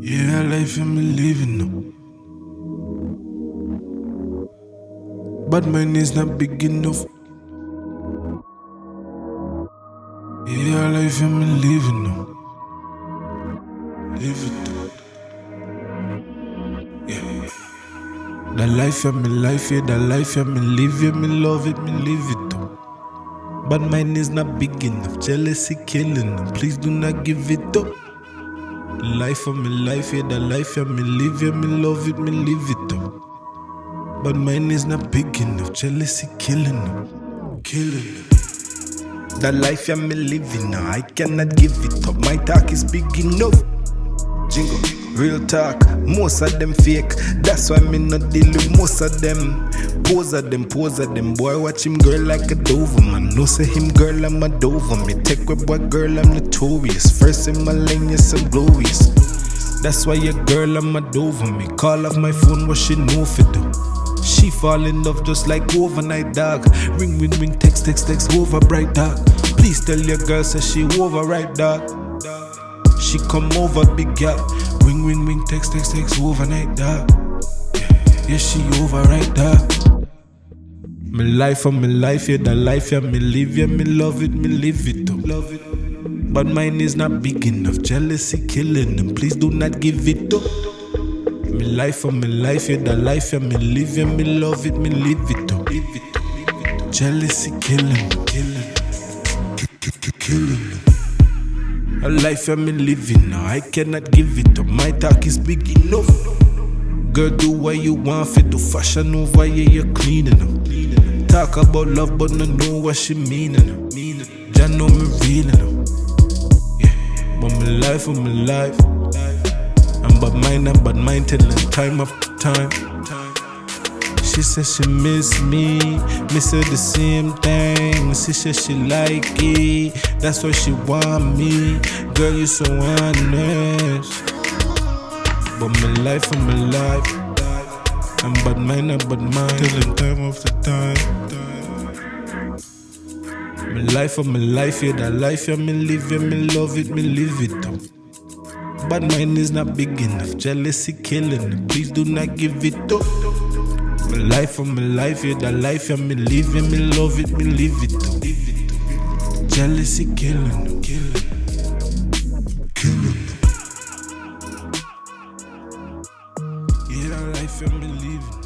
Yeah, life I'm living now. But mine is not big enough. Yeah, life I'm living now. Live it up. Yeah. The life I'm life, yeah, the life I'm live, yeah, me love it, me live it up. But mine is not big enough. Jealousy killing them. Please do not give it up. The life of my life, yeah, the life of me live, yeah, me love it, me live it up. But mine is not big enough. Jealousy killing them, killing them. The life I'm living now, I cannot give it up. My talk is big enough. Jingle, real talk, most of them fake. That's why me not deal with most of them. Pose at them, boy watch him girl like a Dover. Man, no say him girl, I'm a Dover. Me take with boy girl, I'm notorious. First in my lane, yes, I'm glorious. That's why your girl, I'm a Dover. Me call off my phone, what she know for do. She fall in love just like overnight dog. Ring, text, over bright dog. Please tell your girl, say she over right dog. She come over big girl. Ring, text, overnight dog. Yeah, she over right dog. My life, yeah, the life, yeah, me live, yeah, me love it, me live it up. Love it. But mine is not big enough. Jealousy killing them. Please do not give it up. My life, yeah, the life, yeah, me live, yeah, me love it, me live it up. Jealousy killing, killing. A life, yeah, me living now. I cannot give it up. My talk is big enough. Girl, do what you want for the fashion over, yeah, you're cleaning them. Talk about love, but no know what she meaning. Jah know me real enough. Yeah, but my life, and but mine telling time after time. She said she miss me say the same thing. She said she like it, that's why she want me. Girl, you so honest. But my life, and but mine, telling time after time. My life, yeah, the life, yeah, me live, yeah, me love it, me live it up. But mine is not big enough. Jealousy killing them. Please do not give it up. My life, yeah, the life, yeah, me live, yeah, me love it, me live it up. Jealousy killing them, killing them. Yeah, the life, yeah, me living.